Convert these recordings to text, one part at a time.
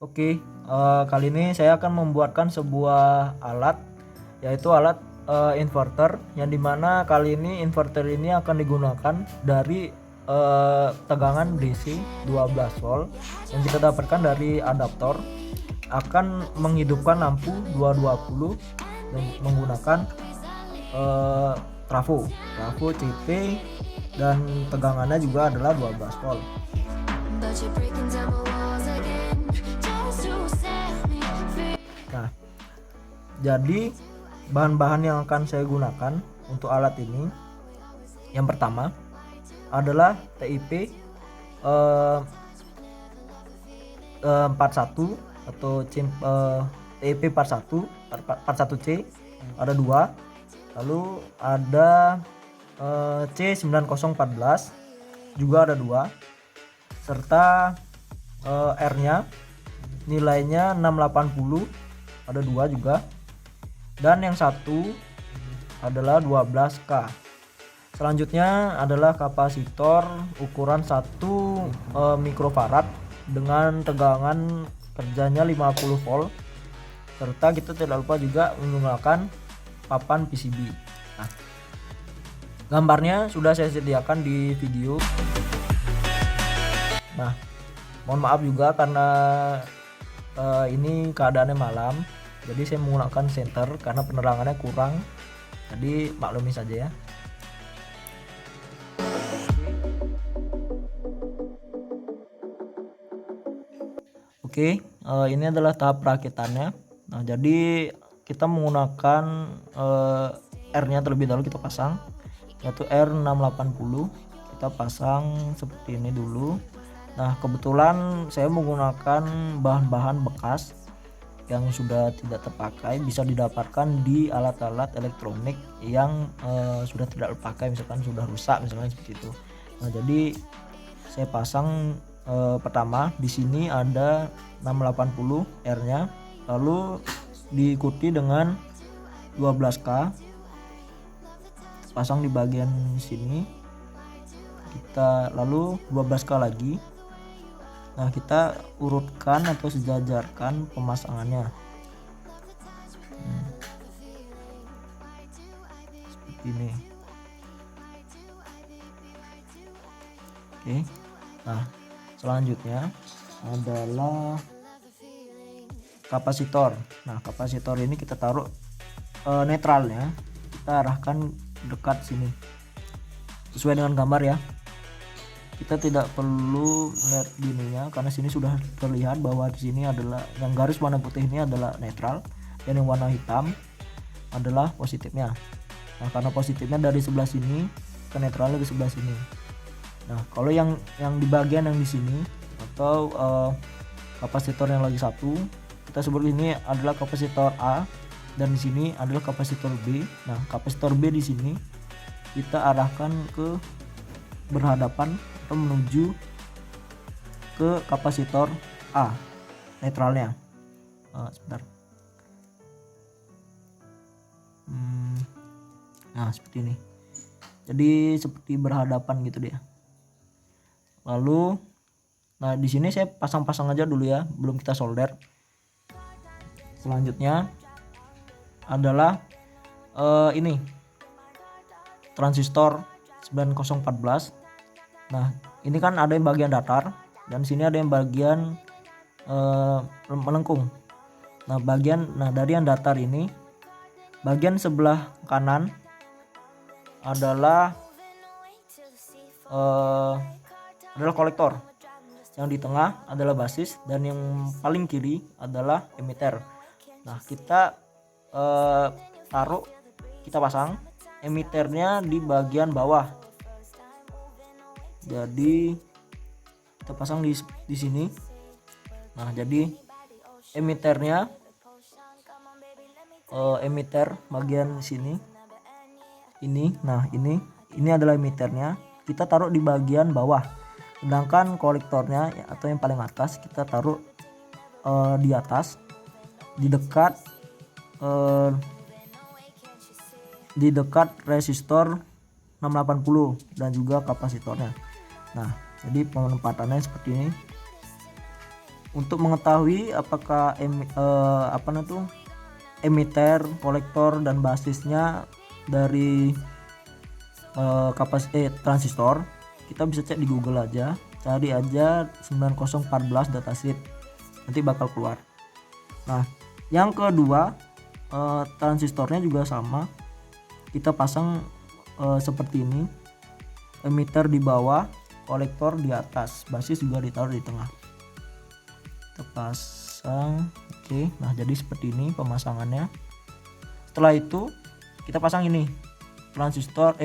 Oke, kali ini saya akan membuatkan sebuah alat, yaitu alat inverter, yang dimana kali ini inverter ini akan digunakan dari tegangan DC 12 volt yang kita dapatkan dari adaptor, akan menghidupkan lampu 220 dan menggunakan trafo CP, dan tegangannya juga adalah 12 volt. Nah, jadi bahan-bahan yang akan saya gunakan untuk alat ini, yang pertama adalah TIP 41 atau TIP 41C, ada dua. Lalu ada C9014 juga ada dua, serta R nya nilainya 680 ada dua juga, dan yang satu adalah 12K. Selanjutnya adalah kapasitor ukuran 1 mikrofarad dengan tegangan kerjanya 50 volt, serta kita tidak lupa juga menggunakan papan PCB. Nah, gambarnya sudah saya sediakan di video. Nah, mohon maaf juga karena ini keadaannya malam, jadi saya menggunakan senter karena penerangannya kurang, jadi maklumi saja ya. Oke, ini adalah tahap perakitannya. Nah, jadi kita menggunakan R nya terlebih dahulu kita pasang, yaitu R680. Kita pasang seperti ini dulu. Nah, kebetulan saya menggunakan bahan-bahan bekas yang sudah tidak terpakai, bisa didapatkan di alat-alat elektronik yang sudah tidak terpakai, misalkan sudah rusak misalnya seperti itu. Nah, jadi saya pasang pertama di sini ada 680 R-nya, lalu diikuti dengan 12K, pasang di bagian sini, kita lalu 12K lagi. Nah, kita urutkan atau sejajarkan pemasangannya seperti ini. Oke, nah selanjutnya adalah kapasitor. Nah, kapasitor ini kita taruh netralnya, kita arahkan dekat sini sesuai dengan gambar ya. Kita tidak perlu lihat gininya karena sini sudah terlihat bahwa di sini adalah yang garis warna putih ini adalah netral, dan yang warna hitam adalah positifnya. Nah, karena positifnya dari sebelah sini ke netralnya ke sebelah sini. Nah, kalau yang di bagian yang di sini atau kapasitor yang lagi satu, kita sebut ini adalah kapasitor A, dan di sini adalah kapasitor B. Nah, kapasitor B di sini kita arahkan ke berhadapan atau menuju ke kapasitor A netralnya. Sebentar. Nah, seperti ini. Jadi seperti berhadapan gitu dia. Lalu, nah di sini saya pasang-pasang aja dulu ya, belum kita solder. Selanjutnya adalah ini transistor 9014. Nah, ini kan ada yang bagian datar dan sini ada yang bagian melengkung. Nah, dari yang datar ini, bagian sebelah kanan adalah kolektor, yang di tengah adalah basis, dan yang paling kiri adalah emitter. Nah, kita kita pasang emitternya di bagian bawah. Jadi kita pasang di sini. Nah, jadi emitternya emitter bagian sini ini. Nah, ini adalah emitternya, kita taruh di bagian bawah, sedangkan kolektornya atau yang paling atas kita taruh di atas, di dekat resistor 680 dan juga kapasitornya. Nah, jadi penempatannya seperti ini. Untuk mengetahui apakah emitter, kolektor dan basisnya dari transistor, kita bisa cek di Google aja, cari aja 9014 datasheet, nanti bakal keluar. Nah, yang kedua, transistornya juga sama, kita pasang seperti ini, emitter di bawah, kolektor di atas, basis juga ditaruh di tengah. Kita pasang, oke. Nah, jadi seperti ini pemasangannya. Setelah itu kita pasang ini transistor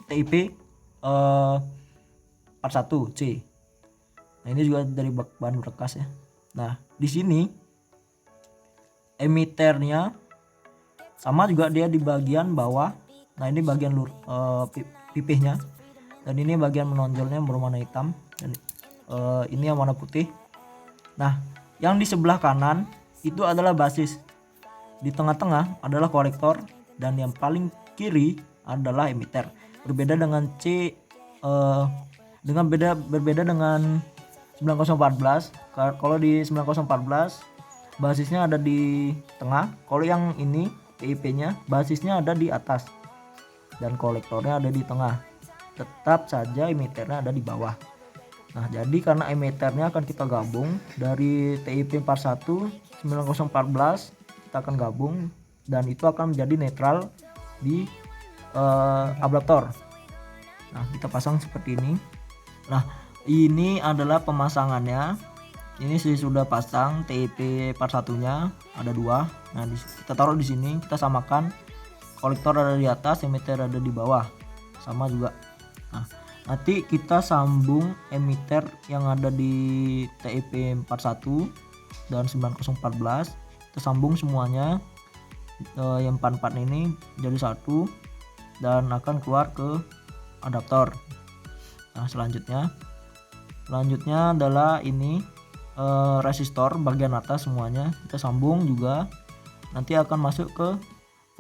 TIP 41C. Nah, ini juga dari bahan bekas ya. Nah, di sini emitternya sama juga, dia di bagian bawah. Nah, ini bagian pipihnya, dan ini bagian menonjolnya berwarna hitam, dan ini yang warna putih. Nah, yang di sebelah kanan itu adalah basis, di tengah-tengah adalah kolektor, dan yang paling kiri adalah emitter. Berbeda dengan berbeda dengan 9014. Kalau di 9014 basisnya ada di tengah, kalau yang ini TIP-nya basisnya ada di atas dan kolektornya ada di tengah. Tetap saja emitternya ada di bawah. Nah, jadi karena emitternya akan kita gabung dari TIP 41 9014, kita akan gabung dan itu akan menjadi netral di adaptor. Nah, kita pasang seperti ini. Nah, ini adalah pemasangannya. Ini sudah pasang TIP 41-nya ada 2. Nah, kita taruh di sini, kita samakan, kolektor ada di atas, emitter ada di bawah. Sama juga. Nah, nanti kita sambung emitter yang ada di TIP 41 dan 9014, kita sambung semuanya, yang 44 ini jadi satu dan akan keluar ke adaptor. Nah, selanjutnya adalah ini resistor bagian atas semuanya kita sambung juga, nanti akan masuk ke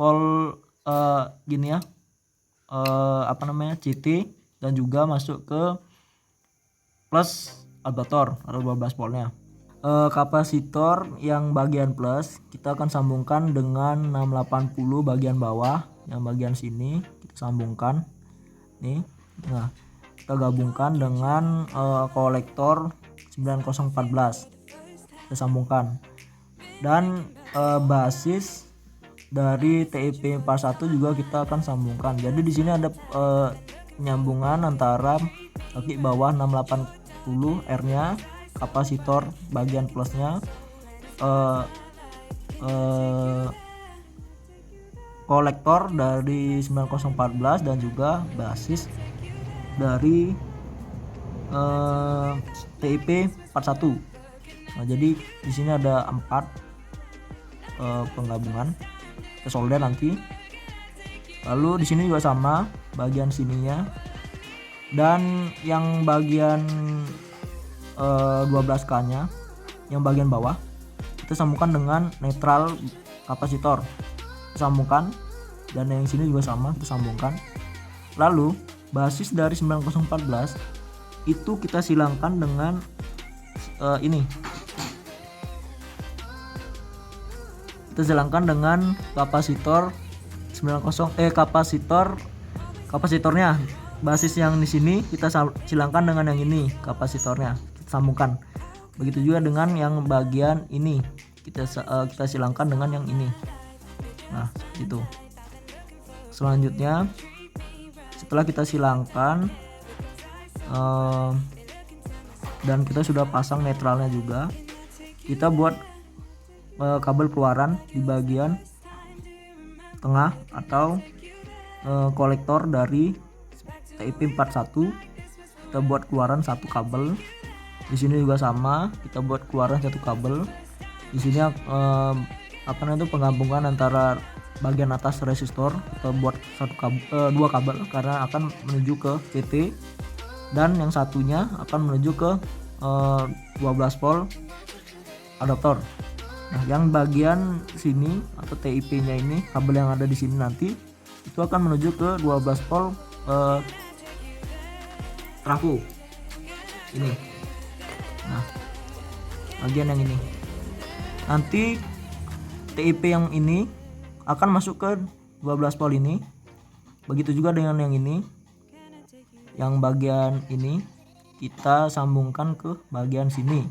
pol gini ya, CT, dan juga masuk ke plus adaptor, ada 12 voltnya. Kapasitor yang bagian plus kita akan sambungkan dengan 680 bagian bawah, yang bagian sini kita sambungkan nih. Nah, kita gabungkan dengan kolektor 9014, kita sambungkan, dan basis dari TIP 41 juga kita akan sambungkan. Jadi di sini ada penyambungan antara kaki bawah 680 R-nya, kapasitor bagian plusnya, kolektor dari 9014 dan juga basis dari TIP 41. Nah, jadi di sini ada 4 penggabungan, kita solder nanti. Lalu di sini juga sama bagian sininya, dan yang bagian 12K-nya yang bagian bawah kita sambungkan dengan netral kapasitor, kita sambungkan, dan yang sini juga sama kita sambungkan. Lalu basis dari 9014 itu kita silangkan dengan ini, kita silangkan dengan kapasitor 90 kapasitornya, basis yang di sini kita silangkan dengan yang ini, kapasitornya kita sambungkan. Begitu juga dengan yang bagian ini kita silangkan dengan yang ini. Nah, itu. Selanjutnya setelah kita silangkan dan kita sudah pasang netralnya juga, kita buat kabel keluaran di bagian tengah atau kolektor dari TIP 41. Kita buat keluaran satu kabel. Di sini juga sama, kita buat keluaran satu kabel. Di sini penggabungan antara bagian atas resistor, kita buat dua kabel karena akan menuju ke CT, dan yang satunya akan menuju ke 12 volt adaptor. Nah, yang bagian sini atau TIP-nya ini, kabel yang ada di sini nanti itu akan menuju ke 12 volt trafo ini. Nah, bagian yang ini. Nanti TIP yang ini akan masuk ke 12 volt ini. Begitu juga dengan yang ini. Yang bagian ini kita sambungkan ke bagian sini.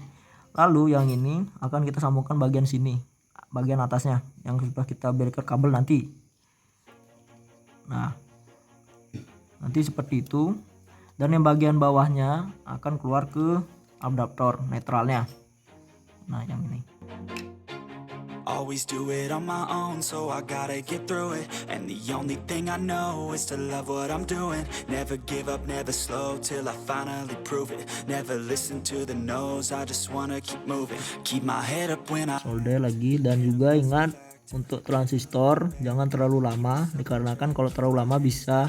Lalu yang ini akan kita sambungkan bagian sini, bagian atasnya yang sudah kita berikan kabel nanti. Nah, nanti seperti itu. Dan yang bagian bawahnya akan keluar ke adaptor netralnya. Nah, yang ini. Always do it on my own, so I gotta get through it. And the only thing I know is to love what I'm doing. Never give up, never slow, till I finally prove it. Never listen to the no's, I just wanna keep moving. Keep my head up when I Solder lagi, dan juga ingat untuk transistor jangan terlalu lama, dikarenakan kalau terlalu lama bisa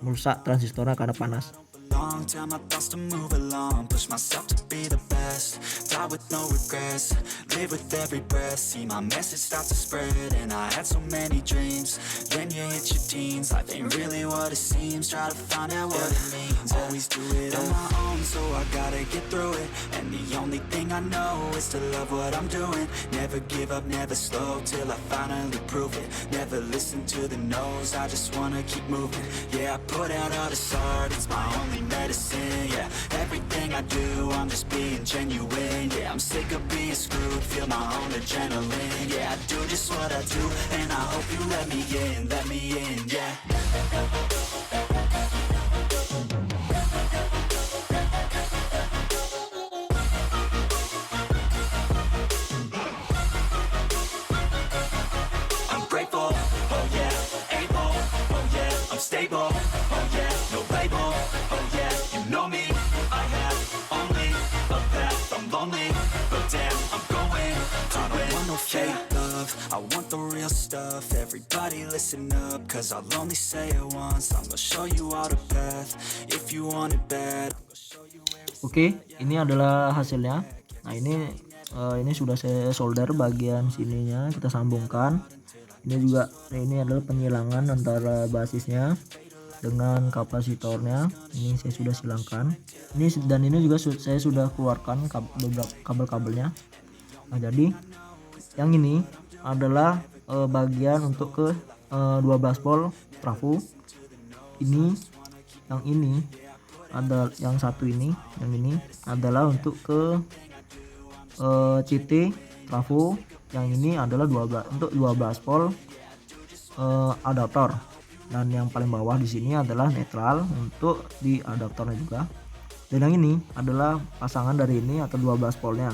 merusak transistornya karena panas. long tell my thoughts to move along, push myself to be the best, die with no regrets, live with every breath, see my message start to spread. And I had so many dreams, then you hit your teens, life ain't really what it seems, try to find out what it means. Always do it on my own, so I gotta get through it. And the only thing I know is to love what I'm doing. Never give up, never slow, till I finally prove it. Never listen to the no's, I just wanna keep moving. Yeah, I put out all this art, it's my only medicine. Yeah, everything I do, I'm just being genuine. Yeah, I'm sick of being screwed, feel my own adrenaline. Yeah, I do just what I do, and I hope you let me in, yeah. I'm grateful, oh yeah, able, oh yeah, I'm stable, oh yeah, no label, oh yeah, you know me, I have only a path, I'm lonely, but damn, I'm going to win. I don't want no fake love, I want the real stuff. Everybody listen up, cause I'll only say it once. I'm gonna show you all the path, if you want it bad, I'm gonna show you where it's. Oke, ini adalah hasilnya. Nah, ini sudah saya solder bagian sininya, kita sambungkan. Ini juga, ini adalah penyilangan antara basisnya dengan kapasitornya. Ini saya sudah silangkan. Dan ini juga saya sudah keluarkan kabel-kabelnya. Nah, jadi yang ini adalah bagian untuk ke 12 volt trafo. Yang ini ada yang satu ini, yang ini adalah untuk ke CT trafo. Yang ini adalah 12 untuk 12 volt adaptor. Dan yang paling bawah di sini adalah netral untuk di adaptornya juga. Dan yang ini adalah pasangan dari ini atau 12 voltnya.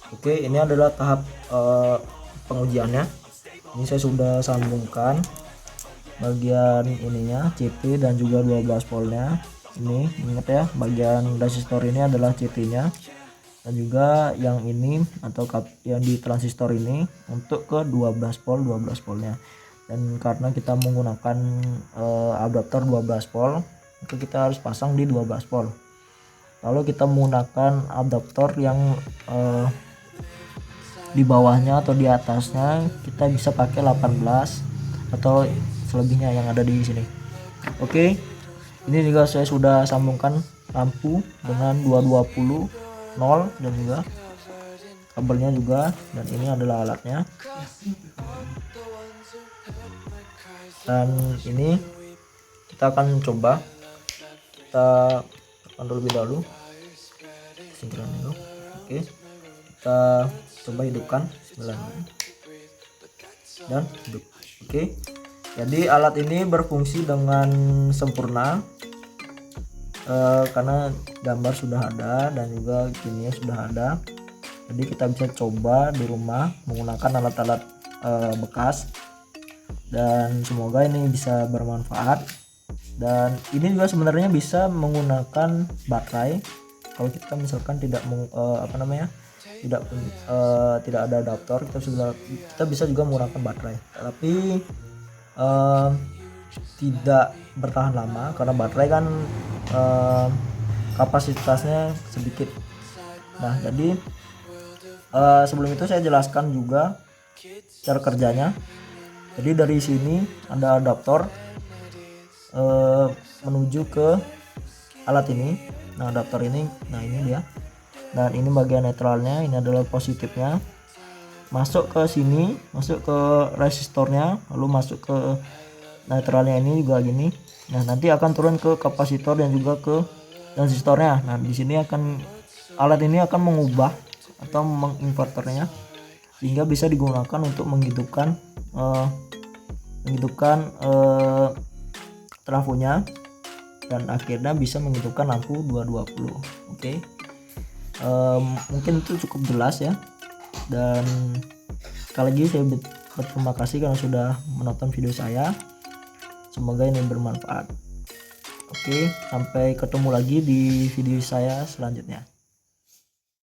Oke, ini adalah tahap pengujiannya. Ini saya sudah sambungkan bagian ininya CT dan juga 12 voltnya. Ini ingat ya, bagian resistor ini adalah CT-nya, dan juga yang ini atau yang di transistor ini untuk ke 12 voltnya. Dan karena kita menggunakan adaptor 12 volt, maka kita harus pasang di 12 volt. Lalu kita menggunakan adaptor yang di bawahnya atau di atasnya, kita bisa pakai 18 atau selebihnya yang ada di sini. Oke, ini juga saya sudah sambungkan lampu dengan 220 0 dan juga kabelnya juga, dan ini adalah alatnya. Dan ini kita akan coba, kita tekan terlebih dahulu, singkiran dulu. Oke, kita coba hidupkan dan hidup. Oke, jadi alat ini berfungsi dengan sempurna karena gambar sudah ada dan juga kimia sudah ada. Jadi kita bisa coba di rumah menggunakan alat-alat bekas, dan semoga ini bisa bermanfaat. Dan ini juga sebenarnya bisa menggunakan baterai kalau kita misalkan tidak tidak ada adaptor. Kita bisa juga menggunakan baterai, tapi tidak bertahan lama karena baterai kan kapasitasnya sedikit. Nah, jadi sebelum itu saya jelaskan juga cara kerjanya. Jadi dari sini ada adaptor menuju ke alat ini. Nah adaptor ini, nah ini dia, dan ini bagian netralnya, ini adalah positifnya, masuk ke sini, masuk ke resistornya, lalu masuk ke netralnya ini juga gini. Nah nanti akan turun ke kapasitor dan juga ke transistornya. Nah di sini akan alat ini akan mengubah atau menginverternya sehingga bisa digunakan untuk menghidupkan trafonya dan akhirnya bisa menghidupkan lampu 220. Oke. Mungkin itu cukup jelas ya, dan sekali lagi saya berterima kasih karena sudah menonton video saya. Semoga ini bermanfaat. Oke, sampai ketemu lagi di video saya selanjutnya.